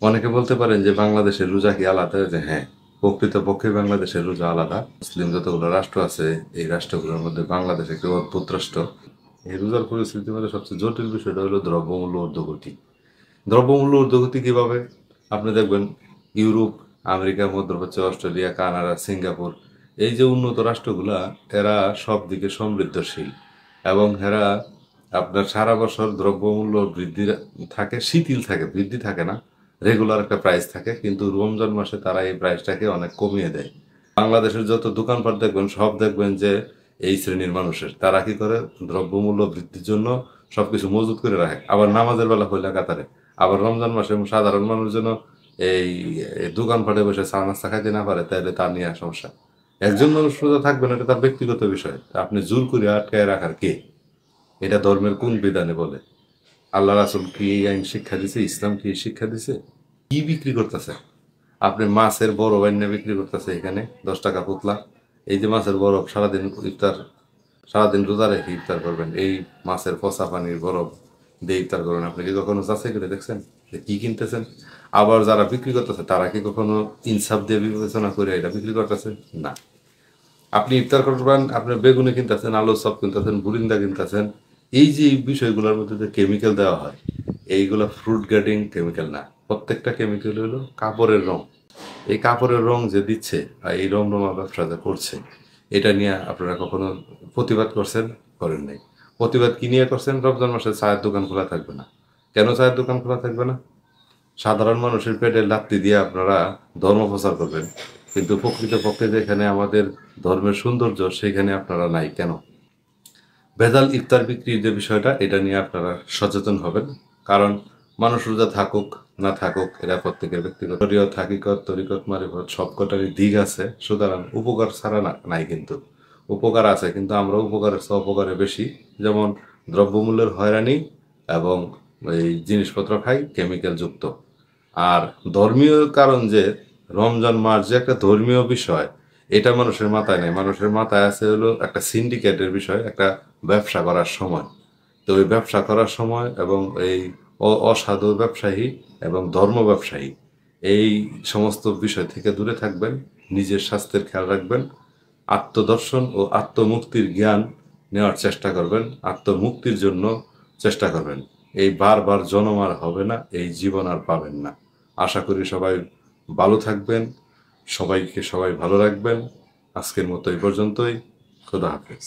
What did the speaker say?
অনেকে বলতে পারেন যে বাংলাদেশের রোজা কি আলাদা? যে হ্যাঁ, প্রকৃতপক্ষে বাংলাদেশের রোজা আলাদা। মুসলিম যতগুলো রাষ্ট্র আছে এই রাষ্ট্রগুলোর মধ্যে বাংলাদেশ একটি অদ্ভুত রাষ্ট্র। এই রোজার পরিস্থিতির মধ্যে সবচেয়ে জটিল বিষয়টা হলো দ্রব্যমূল্য ঊর্ধ্বগতি। দ্রব্যমূল্য ঊর্ধ্বগতি কিভাবে? আপনি দেখবেন ইউরোপ, আমেরিকা, মধ্যপ্রাচ্য, অস্ট্রেলিয়া, কানাডা, সিঙ্গাপুর, এই যে উন্নত রাষ্ট্রগুলা, এরা সব দিকে সমৃদ্ধশীল এবং এরা আপনার সারা বছর দ্রব্যমূল্য বৃদ্ধি থাকে, শিথিল থাকে, বৃদ্ধি থাকে না, রেগুলার একটা প্রাইস থাকে, কিন্তু রমজান মাসে তারা এই প্রাইসটাকে অনেক কমিয়ে দেয়। বাংলাদেশের যত দোকানপাট দেখবেন সব দেখবেন যে এই শ্রেণীর মানুষের, তারা কি করে দ্রব্যমূল্য বৃদ্ধির জন্য সবকিছু মজুত করে রাখে, আবার নামাজের বেলা হইলে কাতারে, আবার রমজান মাসে সাধারণ মানুষ যেন এই দোকানপাটে বসে চা নাস্তা খাইতে না পারে, তাহলে তার নিয়ে সমস্যা। একজন মানুষ সোজা থাকবেন, এটা তার ব্যক্তিগত বিষয়, আপনি জোর করে আটকায় রাখার কে? এটা ধর্মের কোন বিধানে বলে? আল্লাহ রাসুল কি এই আইন শিক্ষা দিছে? ইসলাম কি এই শিক্ষা দিছে? কি বিক্রি করতেছে? আপনি মাছের বরফ আইনা বিক্রি করতেছে এখানে 10 টাকা পুতলা। এই যে মাছের বরফ, সারাদিন ইফতার, সারাদিন রোজা রেখে ইফতার করবেন, এই মাছের পচা পানির বরফ দিয়ে ইফতার করবেন। আপনি কি কখনো যাচাই করে দেখছেন যে কি কিনতেছেন? আবার যারা বিক্রি করতেছে তারা কি কখনো ইনসাফ দিয়ে বিবেচনা করে এটা বিক্রি করতেছে? না। আপনি ইফতার করবেন, আপনি বেগুনি কিনতেছেন, আলু চপ কিনতেছেন, বুরিন্দা কিনতেছেন, এই যে এই বিষয়গুলোর মধ্যে যে কেমিক্যাল দেওয়া হয়, এইগুলো ফ্রুট গ্রেডিং কেমিক্যাল না, প্রত্যেকটা কেমিক্যাল হলো কাপড়ের রং। এই কাপড়ের রং যে দিচ্ছে আর এই রমরমা ব্যবসা যে করছে, এটা নিয়ে আপনারা কখনো প্রতিবাদ করছেন? করেন নাই। প্রতিবাদ কি নিয়ে করছেন? রমজান মাসে চায়ের দোকান খোলা থাকবে না। কেন চায়ের দোকান খোলা থাকবে না? সাধারণ মানুষের পেটে লাথি দিয়ে আপনারা ধর্ম প্রচার করবেন, কিন্তু প্রকৃতপক্ষে যেখানে আমাদের ধর্মের সৌন্দর্য সেখানে আপনারা নাই কেন? ভেজাল ইফতার বিক্রির যে বিষয়টা, এটা নিয়ে আপনারা সচেতন হবেন। কারণ মানুষ রোজা থাকুক না থাকুক, এটা প্রত্যেকের ব্যক্তিগত শরীয়ত, হাকিকত, তরিকত, মারিফত সবকটারই দিক আছে। সুতরাং উপকার ছাড়া নাই, কিন্তু উপকার আছে, কিন্তু আমরা উপকারের চেয়ে অপকারে বেশি। যেমন দ্রব্যমূল্যের হয়রানি এবং এই জিনিসপত্র খাই কেমিক্যাল যুক্ত। আর ধর্মীয় কারণ যে রমজান মাস যে একটা ধর্মীয় বিষয়, এটা মানুষের মাথায় নেই। মানুষের মাথায় আছে হলো একটা সিন্ডিকেটের বিষয়, একটা ব্যবসা করার সময়। তো ওই ব্যবসা করার সময় এবং এই অসাধু ব্যবসায়ী এবং ধর্ম ব্যবসায়ী, এই সমস্ত বিষয় থেকে দূরে থাকবেন, নিজের স্বাস্থ্যের খেয়াল রাখবেন, আত্মদর্শন ও আত্মমুক্তির জ্ঞান নেওয়ার চেষ্টা করবেন, আত্মমুক্তির জন্য চেষ্টা করবেন। এই বারবার জন্ম আর হবে না, এই জীবন আর পাবেন না। আশা করি সবাই ভালো থাকবেন, সবাই ভালো রাখবেন। আজকের মতো এই পর্যন্তই। খোদা হাফেজ।